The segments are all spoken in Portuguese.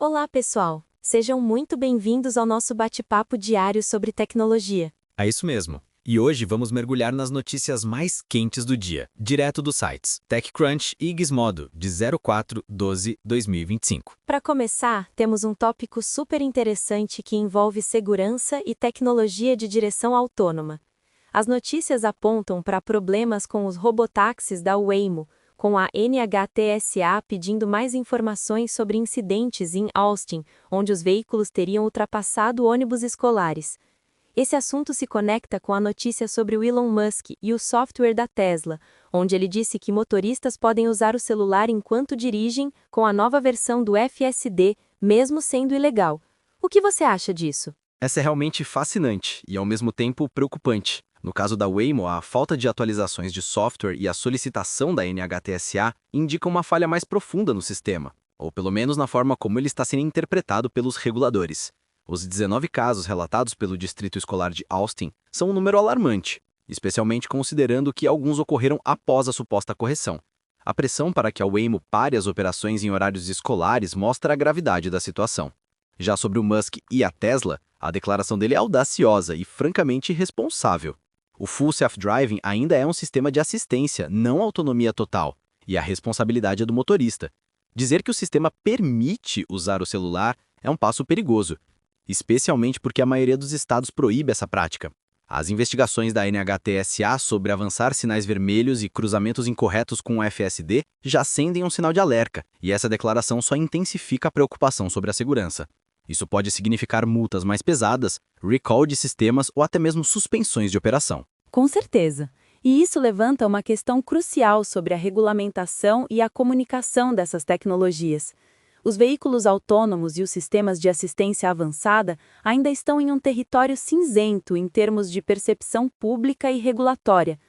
Olá, pessoal! Sejam muito bem-vindos ao nosso bate-papo diário sobre tecnologia. É isso mesmo. E hoje vamos mergulhar nas notícias mais quentes do dia, direto dos sites TechCrunch e Gizmodo, de 04/12/2025. Para começar, temos um tópico super interessante que envolve segurança e tecnologia de direção autônoma. As notícias apontam para problemas com os robotáxis da Waymo, com a NHTSA pedindo mais informações sobre incidentes em Austin, onde os veículos teriam ultrapassado ônibus escolares. Esse assunto se conecta com a notícia sobre o Elon Musk e o software da Tesla, onde ele disse que motoristas podem usar o celular enquanto dirigem com a nova versão do FSD, mesmo sendo ilegal. O que você acha disso? Essa é realmente fascinante e, ao mesmo tempo, preocupante. No caso da Waymo, a falta de atualizações de software e a solicitação da NHTSA indicam uma falha mais profunda no sistema, ou pelo menos na forma como ele está sendo interpretado pelos reguladores. Os 19 casos relatados pelo Distrito Escolar de Austin são um número alarmante, especialmente considerando que alguns ocorreram após a suposta correção. A pressão para que a Waymo pare as operações em horários escolares mostra a gravidade da situação. Já sobre o Musk e a Tesla, a declaração dele é audaciosa e francamente irresponsável. O Full Self-Driving ainda é um sistema de assistência, não autonomia total, e a responsabilidade é do motorista. Dizer que o sistema permite usar o celular é um passo perigoso, especialmente porque a maioria dos estados proíbe essa prática. As investigações da NHTSA sobre avançar sinais vermelhos e cruzamentos incorretos com o FSD já acendem um sinal de alerta, e essa declaração só intensifica a preocupação sobre a segurança. Isso pode significar multas mais pesadas, recall de sistemas ou até mesmo suspensões de operação. Com certeza. E isso levanta uma questão crucial sobre a regulamentação e a comunicação dessas tecnologias. Os veículos autônomos e os sistemas de assistência avançada ainda estão em um território cinzento em termos de percepção pública e regulatória.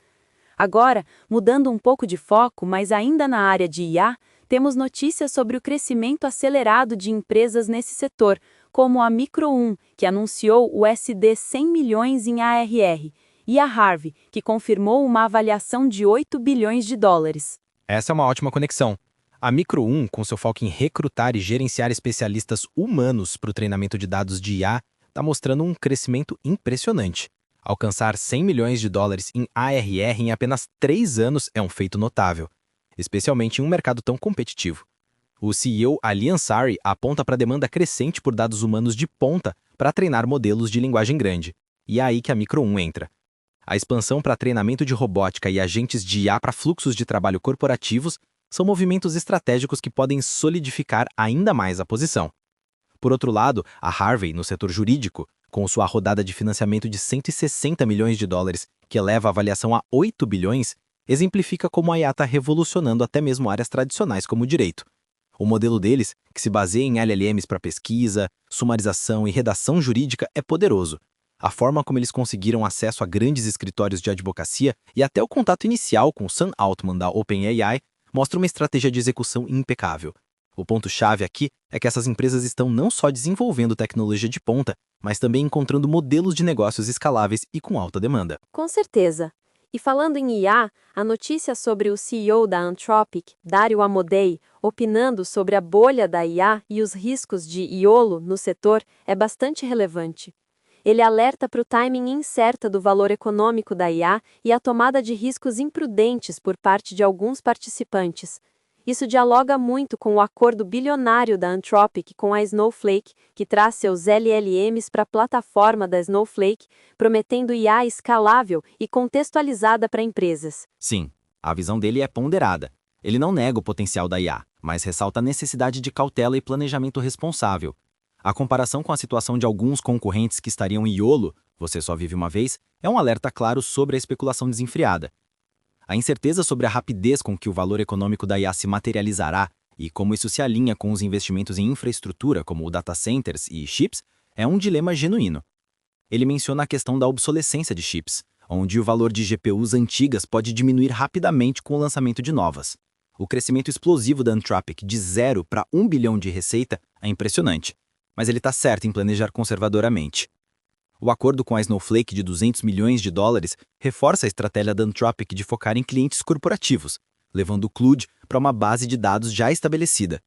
Agora, mudando um pouco de foco, mas ainda na área de IA, temos notícias sobre o crescimento acelerado de empresas nesse setor, como a Micro-1, que anunciou o SD 100 milhões em ARR, e a Harvey, que confirmou uma avaliação de 8 bilhões de dólares. Essa é uma ótima conexão. A Micro-1, com seu foco em recrutar e gerenciar especialistas humanos para o treinamento de dados de IA, está mostrando um crescimento impressionante. Alcançar 100 milhões de dólares em ARR em apenas 3 anos é um feito notável, especialmente em um mercado tão competitivo. O CEO Ali Ansari aponta para a demanda crescente por dados humanos de ponta para treinar modelos de linguagem grande. E é aí que a Micro-1 entra. A expansão para treinamento de robótica e agentes de IA para fluxos de trabalho corporativos são movimentos estratégicos que podem solidificar ainda mais a posição. Por outro lado, a Harvey, no setor jurídico, com sua rodada de financiamento de 160 milhões de dólares, que eleva a avaliação a 8 bilhões, exemplifica como a IA está revolucionando até mesmo áreas tradicionais como o direito. O modelo deles, que se baseia em LLMs para pesquisa, sumarização e redação jurídica, é poderoso. A forma como eles conseguiram acesso a grandes escritórios de advocacia e até o contato inicial com Sam Altman da OpenAI mostra uma estratégia de execução impecável. O ponto-chave aqui é que essas empresas estão não só desenvolvendo tecnologia de ponta, mas também encontrando modelos de negócios escaláveis e com alta demanda. Com certeza. E falando em IA, a notícia sobre o CEO da Anthropic, Dario Amodei, opinando sobre a bolha da IA e os riscos de IOLO no setor é bastante relevante. Ele alerta para o timing incerto do valor econômico da IA e a tomada de riscos imprudentes por parte de alguns participantes. Isso dialoga muito com o acordo bilionário da Anthropic com a Snowflake, que traz seus LLMs para a plataforma da Snowflake, prometendo IA escalável e contextualizada para empresas. Sim, a visão dele é ponderada. Ele não nega o potencial da IA, mas ressalta a necessidade de cautela e planejamento responsável. A comparação com a situação de alguns concorrentes que estariam em IOLO, você só vive uma vez, é um alerta claro sobre a especulação desenfreada. A incerteza sobre a rapidez com que o valor econômico da IA se materializará e como isso se alinha com os investimentos em infraestrutura, como data centers e chips, é um dilema genuíno. Ele menciona a questão da obsolescência de chips, onde o valor de GPUs antigas pode diminuir rapidamente com o lançamento de novas. O crescimento explosivo da Anthropic de 0 para 1 bilhão de receita é impressionante, mas ele está certo em planejar conservadoramente. O acordo com a Snowflake de 200 milhões de dólares reforça a estratégia da Anthropic de focar em clientes corporativos, levando o CLUD para uma base de dados já estabelecida.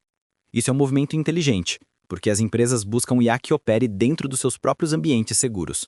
Isso é um movimento inteligente, porque as empresas buscam IA que opere dentro dos seus próprios ambientes seguros.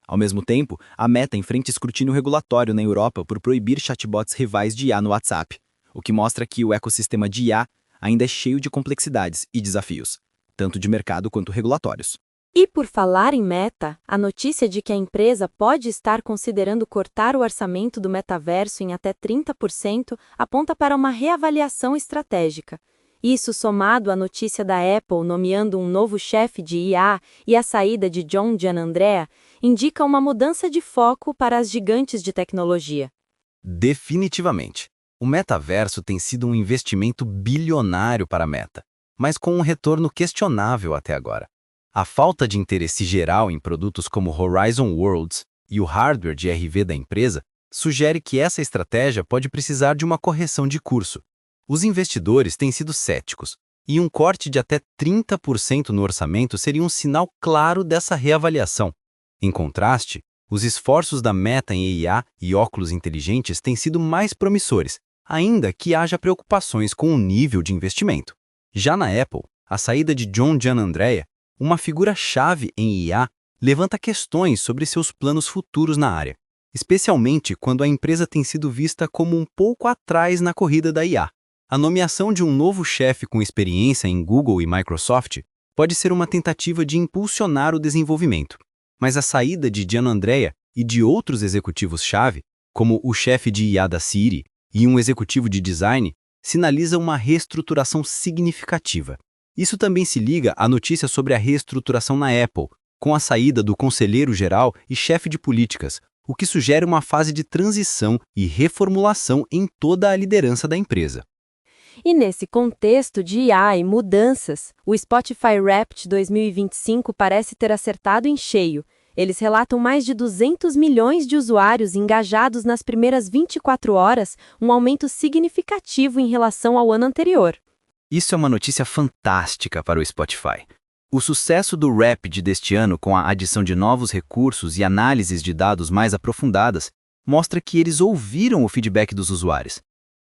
Ao mesmo tempo, a Meta enfrenta escrutínio regulatório na Europa por proibir chatbots rivais de IA no WhatsApp, o que mostra que o ecossistema de IA ainda é cheio de complexidades e desafios, tanto de mercado quanto regulatórios. E por falar em Meta, a notícia de que a empresa pode estar considerando cortar o orçamento do metaverso em até 30% aponta para uma reavaliação estratégica. Isso, somado à notícia da Apple nomeando um novo chefe de IA e a saída de John Giannandrea, indica uma mudança de foco para as gigantes de tecnologia. Definitivamente. O metaverso tem sido um investimento bilionário para a Meta, mas com um retorno questionável até agora. A falta de interesse geral em produtos como Horizon Worlds e o hardware de RV da empresa sugere que essa estratégia pode precisar de uma correção de curso. Os investidores têm sido céticos, e um corte de até 30% no orçamento seria um sinal claro dessa reavaliação. Em contraste, os esforços da Meta em IA e óculos inteligentes têm sido mais promissores, ainda que haja preocupações com o nível de investimento. Já na Apple, a saída de John Giannandrea, uma figura-chave em IA, levanta questões sobre seus planos futuros na área, especialmente quando a empresa tem sido vista como um pouco atrás na corrida da IA. A nomeação de um novo chefe com experiência em Google e Microsoft pode ser uma tentativa de impulsionar o desenvolvimento, mas a saída de Giannandrea e de outros executivos-chave, como o chefe de IA da Siri e um executivo de design, sinaliza uma reestruturação significativa. Isso também se liga à notícia sobre a reestruturação na Apple, com a saída do conselheiro-geral e chefe de políticas, o que sugere uma fase de transição e reformulação em toda a liderança da empresa. E nesse contexto de IA e mudanças, o Spotify Wrapped 2025 parece ter acertado em cheio. Eles relatam mais de 200 milhões de usuários engajados nas primeiras 24 horas, um aumento significativo em relação ao ano anterior. Isso é uma notícia fantástica para o Spotify. O sucesso do Wrapped deste ano, com a adição de novos recursos e análises de dados mais aprofundadas, mostra que eles ouviram o feedback dos usuários.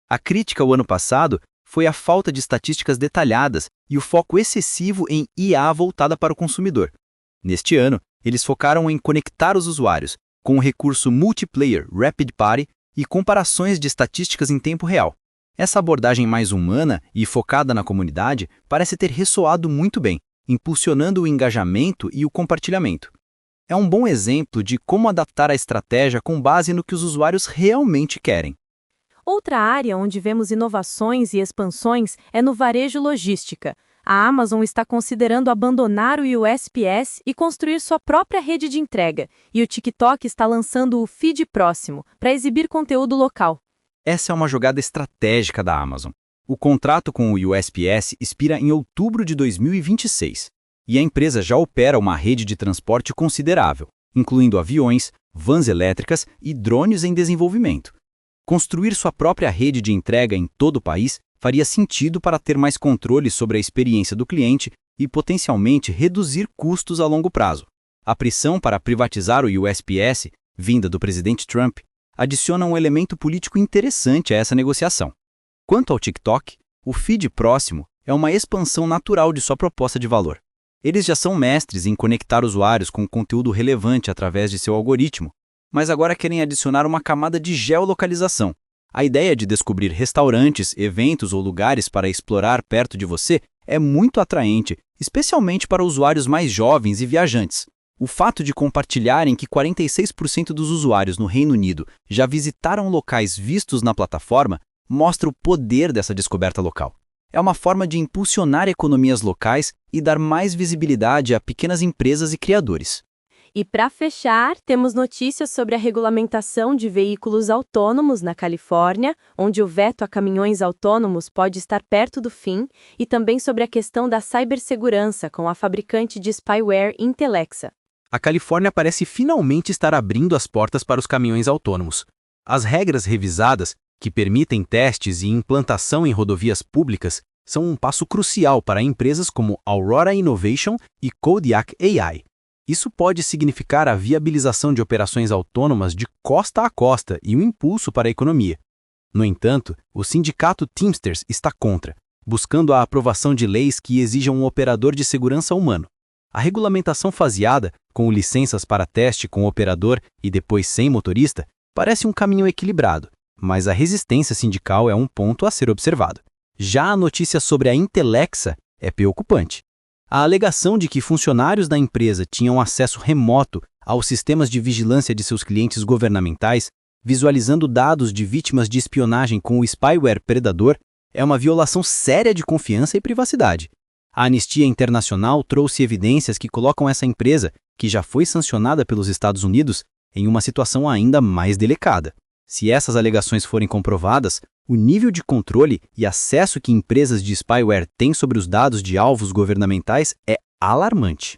A crítica o ano passado foi a falta de estatísticas detalhadas e o foco excessivo em IA voltada para o consumidor. Neste ano, eles focaram em conectar os usuários, com o recurso Multiplayer Rapid Party e comparações de estatísticas em tempo real. Essa abordagem mais humana e focada na comunidade parece ter ressoado muito bem, impulsionando o engajamento e o compartilhamento. É um bom exemplo de como adaptar a estratégia com base no que os usuários realmente querem. Outra área onde vemos inovações e expansões é no varejo logística. A Amazon está considerando abandonar o USPS e construir sua própria rede de entrega, e o TikTok está lançando o Feed Próximo para exibir conteúdo local. Essa é uma jogada estratégica da Amazon. O contrato com o USPS expira em outubro de 2026, e a empresa já opera uma rede de transporte considerável, incluindo aviões, vans elétricas e drones em desenvolvimento. Construir sua própria rede de entrega em todo o país faria sentido para ter mais controle sobre a experiência do cliente e potencialmente reduzir custos a longo prazo. A pressão para privatizar o USPS, vinda do presidente Trump, adiciona um elemento político interessante a essa negociação. Quanto ao TikTok, o Feed Próximo é uma expansão natural de sua proposta de valor. Eles já são mestres em conectar usuários com conteúdo relevante através de seu algoritmo, mas agora querem adicionar uma camada de geolocalização. A ideia de descobrir restaurantes, eventos ou lugares para explorar perto de você é muito atraente, especialmente para usuários mais jovens e viajantes. O fato de compartilharem que 46% dos usuários no Reino Unido já visitaram locais vistos na plataforma mostra o poder dessa descoberta local. É uma forma de impulsionar economias locais e dar mais visibilidade a pequenas empresas e criadores. E para fechar, temos notícias sobre a regulamentação de veículos autônomos na Califórnia, onde o veto a caminhões autônomos pode estar perto do fim, e também sobre a questão da cibersegurança com a fabricante de spyware Intelexa. A Califórnia parece finalmente estar abrindo as portas para os caminhões autônomos. As regras revisadas, que permitem testes e implantação em rodovias públicas, são um passo crucial para empresas como Aurora Innovation e Kodiak AI. Isso pode significar a viabilização de operações autônomas de costa a costa e um impulso para a economia. No entanto, o sindicato Teamsters está contra, buscando a aprovação de leis que exijam um operador de segurança humano. A regulamentação faseada, com licenças para teste com operador e depois sem motorista, parece um caminho equilibrado, mas a resistência sindical é um ponto a ser observado. Já a notícia sobre a Intelexa é preocupante. A alegação de que funcionários da empresa tinham acesso remoto aos sistemas de vigilância de seus clientes governamentais, visualizando dados de vítimas de espionagem com o spyware predador, é uma violação séria de confiança e privacidade. A Anistia Internacional trouxe evidências que colocam essa empresa, que já foi sancionada pelos Estados Unidos, em uma situação ainda mais delicada. Se essas alegações forem comprovadas, o nível de controle e acesso que empresas de spyware têm sobre os dados de alvos governamentais é alarmante.